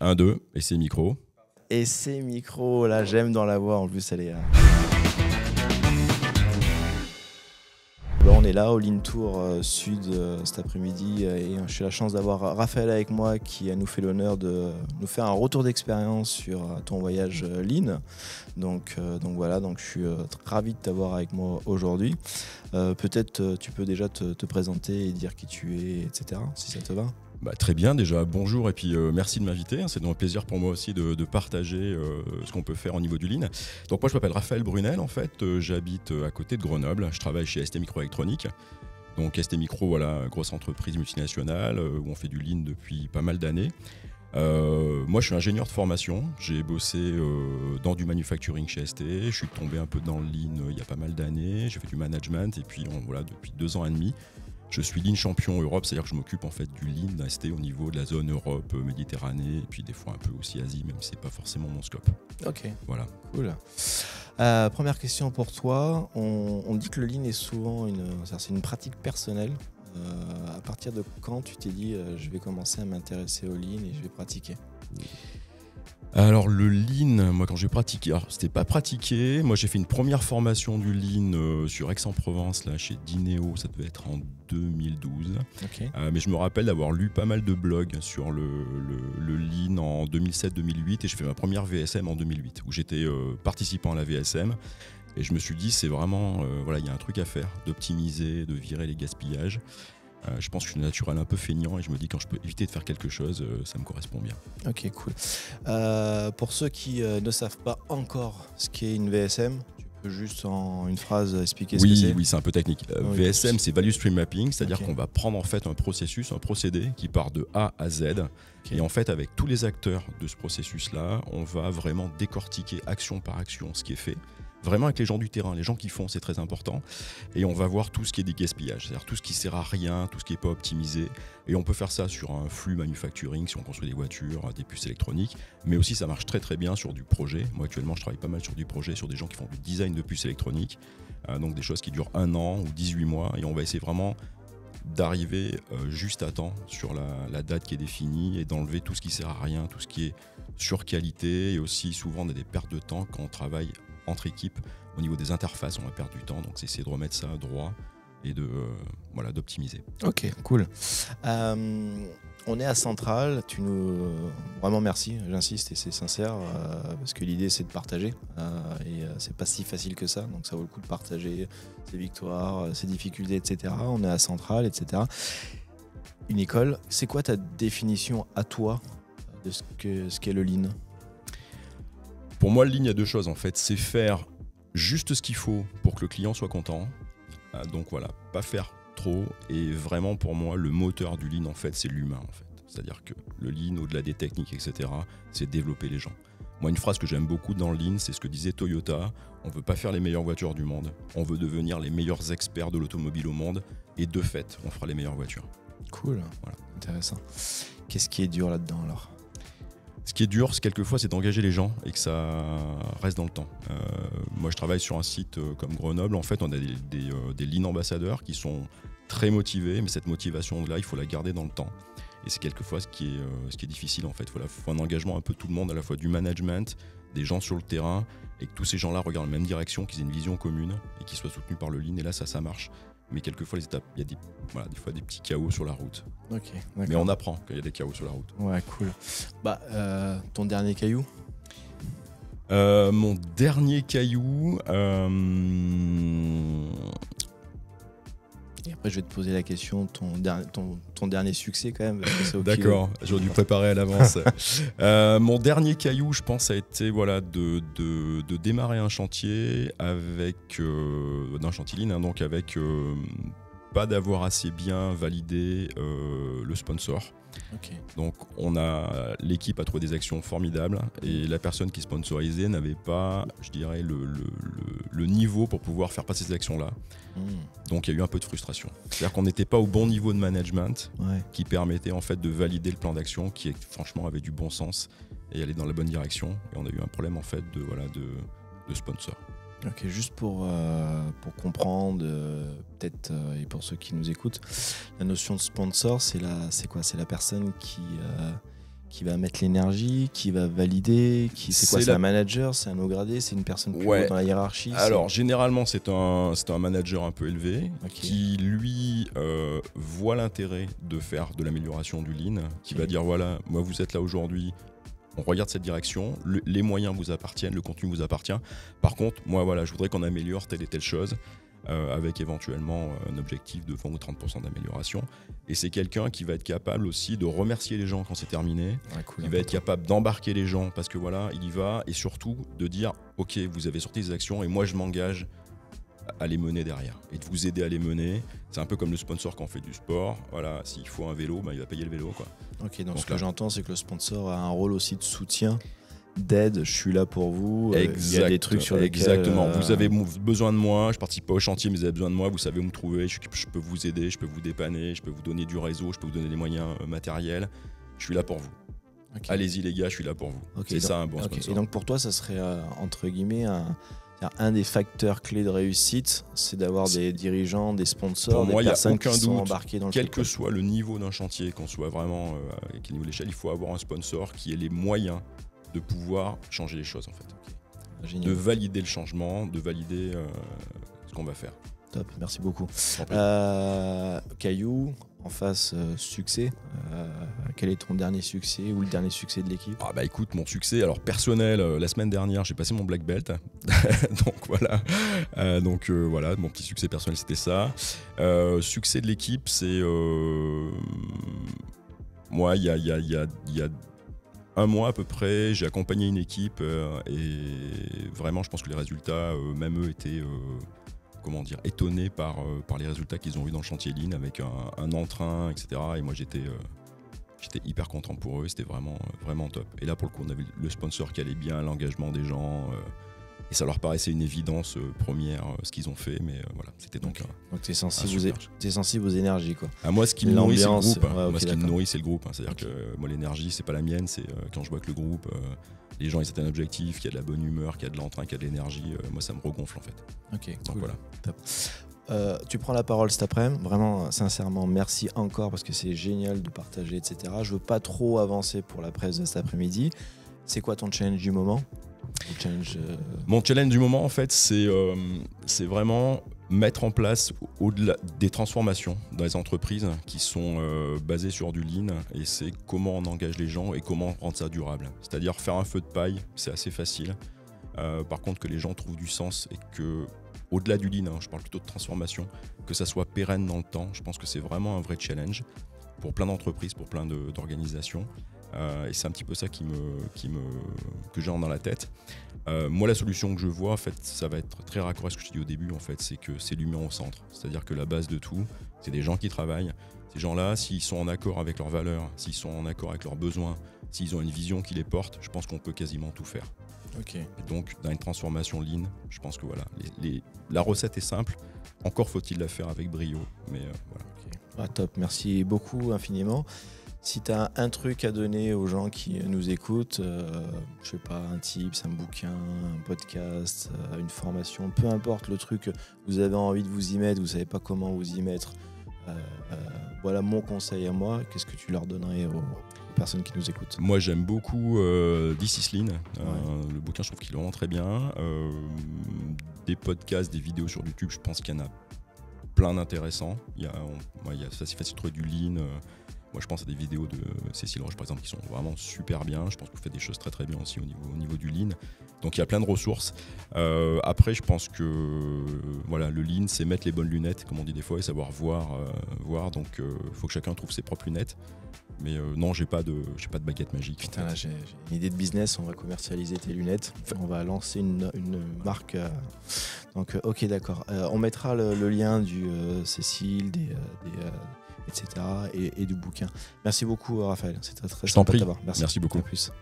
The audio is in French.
1, 2, et c'est micro. Et ces micros, là, j'aime dans la voix. En plus, elle est... On est là au Lean Tour Sud cet après-midi et j'ai la chance d'avoir Raphaël avec moi qui nous fait l'honneur de nous faire un retour d'expérience sur ton voyage Lean. Donc voilà, je suis ravi de t'avoir avec moi aujourd'hui. Peut-être tu peux déjà te présenter et dire qui tu es, etc. si ça te va. Très bien, déjà bonjour et puis merci de m'inviter. C'est donc un plaisir pour moi aussi de partager ce qu'on peut faire au niveau du Lean. Donc moi je m'appelle Raphaël Brunel en fait, j'habite à côté de Grenoble, je travaille chez ST Microélectronique. Donc ST Micro, voilà, grosse entreprise multinationale où on fait du Lean depuis pas mal d'années. Moi je suis ingénieur de formation, j'ai bossé dans du manufacturing chez ST, je suis tombé un peu dans le Lean il y a pas mal d'années, j'ai fait du management et puis voilà, depuis 2 ans et demi. Je suis Lean champion Europe, c'est-à-dire que je m'occupe en fait du Lean d'ST au niveau de la zone Europe, Méditerranée, et puis des fois un peu aussi Asie, même si c'est pas forcément mon scope. Ok, voilà. Cool. Première question pour toi. On dit que le Lean est souvent c'est une pratique personnelle. À partir de quand tu t'es dit je vais commencer à m'intéresser au Lean et je vais pratiquer? Alors le Lean, moi quand j'ai pratiqué, alors c'était pas pratiqué, moi j'ai fait une première formation du Lean sur Aix-en-Provence là chez Dineo, ça devait être en 2012. Okay. Mais je me rappelle d'avoir lu pas mal de blogs sur le Lean en 2007-2008 et je fais ma première VSM en 2008 où j'étais participant à la VSM et je me suis dit c'est vraiment, voilà, il y a un truc à faire, d'optimiser, de virer les gaspillages. Je pense que je suis naturel un peu feignant et je me dis quand je peux éviter de faire quelque chose, ça me correspond bien. Ok, cool. Pour ceux qui ne savent pas encore ce qu'est une VSM, tu peux juste en une phrase expliquer ce que c'est? Oui, c'est un peu technique. VSM, c'est Value Stream Mapping, c'est-à-dire qu'on va prendre en fait un processus, un procédé qui part de A à Z. Okay. Et en fait, avec tous les acteurs de ce processus-là, on va vraiment décortiquer action par action ce qui est fait. Vraiment avec les gens du terrain, les gens qui font, c'est très important. Et on va voir tout ce qui est des gaspillages, c'est-à-dire tout ce qui sert à rien, tout ce qui n'est pas optimisé. Et on peut faire ça sur un flux manufacturing, si on construit des voitures, des puces électroniques. Mais aussi, ça marche très très bien sur du projet. Moi, actuellement, je travaille pas mal sur du projet, sur des gens qui font du design de puces électroniques. Donc des choses qui durent 1 an ou 18 mois. Et on va essayer vraiment d'arriver juste à temps sur la date qui est définie et d'enlever tout ce qui sert à rien, tout ce qui est sur qualité. Et aussi, souvent, on a des pertes de temps quand on travaille entre équipes, au niveau des interfaces, on va perdre du temps, donc c'est essayer de remettre ça droit et d'optimiser. Ok, cool. On est à Centrale, vraiment merci, j'insiste et c'est sincère, parce que l'idée c'est de partager, et c'est pas si facile que ça, donc ça vaut le coup de partager ses victoires, ses difficultés, etc. On est à Centrale, etc. Une école, c'est quoi ta définition à toi de ce qu'est le Lean? Pour moi, le Lean, il y a 2 choses en fait. C'est faire juste ce qu'il faut pour que le client soit content. Donc voilà, pas faire trop. Et vraiment, pour moi, le moteur du Lean, en fait, c'est l'humain. En fait. C'est-à-dire que le Lean, au-delà des techniques, etc., c'est développer les gens. Moi, une phrase que j'aime beaucoup dans le Lean, c'est ce que disait Toyota. On ne veut pas faire les meilleures voitures du monde. On veut devenir les meilleurs experts de l'automobile au monde. Et de fait, on fera les meilleures voitures. Cool, voilà. Intéressant. Qu'est-ce qui est dur là-dedans alors ? Ce qui est dur, quelquefois, c'est d'engager les gens et que ça reste dans le temps. Moi, je travaille sur un site comme Grenoble. En fait, on a des Lean ambassadeurs qui sont très motivés, mais cette motivation-là, il faut la garder dans le temps. Et c'est quelquefois ce qui est difficile, en fait. Il faut un engagement un peu tout le monde, à la fois du management, des gens sur le terrain, et que tous ces gens-là regardent la même direction, qu'ils aient une vision commune et qu'ils soient soutenus par le Lean. Et là, ça marche. Mais quelquefois, il y a des fois des petits chaos sur la route. Ok, mais on apprend quand il y a des chaos sur la route. Ouais, cool. Ton dernier caillou ? Mon dernier caillou... Et après, je vais te poser la question, ton dernier succès quand même. D'accord, j'aurais dû préparer à l'avance. Mon dernier caillou, je pense, a été de démarrer un chantier avec d'un chantier Lean, donc avec pas d'avoir assez bien validé le sponsor. Okay. Donc l'équipe a trouvé des actions formidables et la personne qui sponsorisait n'avait pas, je dirais, le niveau pour pouvoir faire passer ces actions-là. Donc il y a eu un peu de frustration. C'est-à-dire qu'on n'était pas au bon niveau de management qui permettait en fait de valider le plan d'action qui franchement avait du bon sens et aller dans la bonne direction. Et on a eu un problème en fait de sponsor. Ok, juste pour comprendre, peut-être, et pour ceux qui nous écoutent, la notion de sponsor, c'est quoi ? C'est la personne qui va mettre l'énergie, qui va valider, c'est quoi, c'est un manager, c'est un haut gradé, c'est une personne plus haut dans la hiérarchie? Alors généralement c'est un manager un peu élevé qui lui voit l'intérêt de faire de l'amélioration du lean, qui va dire voilà, moi vous êtes là aujourd'hui, on regarde cette direction, les moyens vous appartiennent, le contenu vous appartient. Par contre, moi voilà, je voudrais qu'on améliore telle et telle chose. Avec éventuellement un objectif de 20 ou 30% d'amélioration. Et c'est quelqu'un qui va être capable aussi de remercier les gens quand c'est terminé. Il va être capable d'embarquer les gens parce que voilà, il y va, et surtout de dire ok, vous avez sorti des actions et moi je m'engage à les mener derrière et de vous aider à les mener. C'est un peu comme le sponsor quand on fait du sport. Voilà, s'il faut un vélo, il va payer le vélo, quoi. Ok, donc ce que j'entends, c'est que le sponsor a un rôle aussi de soutien, d'aide, je suis là pour vous. Il y a des trucs sur lesquels... Exactement. Vous avez besoin de moi, je participe pas au chantier, mais vous avez besoin de moi, vous savez où me trouver, je peux vous aider, je peux vous dépanner, je peux vous donner du réseau, je peux vous donner les moyens matériels. Je suis là pour vous. Allez-y les gars, je suis là pour vous. C'est ça un bon sponsor. Et donc pour toi, ça serait entre guillemets un des facteurs clés de réussite, c'est d'avoir des dirigeants, des sponsors, des personnes qui sont embarquées dans le truc. Quel que soit le niveau d'un chantier, qu'on soit vraiment à quel niveau de l'échelle, il faut avoir un sponsor qui ait les moyens de pouvoir changer les choses en fait. De valider le changement, de valider ce qu'on va faire. Top, merci beaucoup. Caillou, en face succès, quel est ton dernier succès ou le dernier succès de l'équipe? Écoute, mon succès alors personnel, la semaine dernière j'ai passé mon black belt. donc voilà, mon petit succès personnel c'était ça. Succès de l'équipe, c'est moi il y a un mois à peu près, j'ai accompagné une équipe et vraiment je pense que les résultats, même eux, étaient étonnés par les résultats qu'ils ont eu dans le chantier Lean avec un entrain, etc. Et moi j'étais hyper content pour eux, c'était vraiment top. Et là pour le coup on avait le sponsor qui allait bien, l'engagement des gens, et ça leur paraissait une évidence première ce qu'ils ont fait, mais voilà, c'était donc t'es sensible aux énergies quoi. Moi ce qui me nourrit c'est le groupe, moi ce qui me nourrit c'est le groupe, c'est-à-dire que moi l'énergie c'est pas la mienne, c'est quand je vois que le groupe, les gens ils ont un objectif, qu'il y a de la bonne humeur, qu'il y a de l'entrain, qu'il y a de l'énergie, moi ça me regonfle en fait. Ok, donc cool. Voilà. Top. Tu prends la parole cet après-midi, vraiment sincèrement merci encore parce que c'est génial de partager, etc. Je veux pas trop avancer pour la presse de cet après-midi. C'est quoi ton challenge du moment? Mon challenge du moment en fait c'est vraiment mettre en place au-delà des transformations dans les entreprises qui sont basées sur du lean, et c'est comment on engage les gens et comment rendre ça durable. C'est-à-dire faire un feu de paille, c'est assez facile. Par contre que les gens trouvent du sens et que au-delà du lean, je parle plutôt de transformation, que ça soit pérenne dans le temps, je pense que c'est vraiment un vrai challenge pour plein d'entreprises, pour plein d'organisations. Et c'est un petit peu ça que j'ai dans la tête. Moi, la solution que je vois, en fait, ça va être très raccord à ce que je dis au début, en fait, c'est que c'est l'humain au centre. C'est-à-dire que la base de tout, c'est des gens qui travaillent. Ces gens-là, s'ils sont en accord avec leurs valeurs, s'ils sont en accord avec leurs besoins, s'ils ont une vision qui les porte, je pense qu'on peut quasiment tout faire. Okay. Et donc, dans une transformation lean, je pense que voilà, la recette est simple. Encore faut-il la faire avec brio, mais voilà. Okay. Top, merci beaucoup infiniment. Si tu as un truc à donner aux gens qui nous écoutent, je sais pas, un tips, un bouquin, un podcast, une formation, peu importe le truc, vous avez envie de vous y mettre, vous savez pas comment vous y mettre, voilà mon conseil à moi. Qu'est-ce que tu leur donnerais aux personnes qui nous écoutent? Moi j'aime beaucoup This is Lean, le bouquin je trouve qu'il est vraiment très bien. Des podcasts, des vidéos sur YouTube, je pense qu'il y en a plein d'intéressants. C'est assez facile de trouver du Lean. Moi je pense à des vidéos de Cécile Roche par exemple qui sont vraiment super bien. Je pense que vous faites des choses très très bien aussi au niveau du Lean. Donc il y a plein de ressources. Après je pense que voilà, le Lean c'est mettre les bonnes lunettes comme on dit des fois et savoir voir. Donc il faut que chacun trouve ses propres lunettes. Mais non, j'ai pas de baguette magique. Putain, là, j'ai une idée de business, on va commercialialisé tes lunettes, on va lancer une marque. Donc, ok, d'accord. On mettra le lien du Cécile, etc. et du bouquin. Merci beaucoup, Raphaël. C'était très sympa de t'avoir. Merci beaucoup. À plus.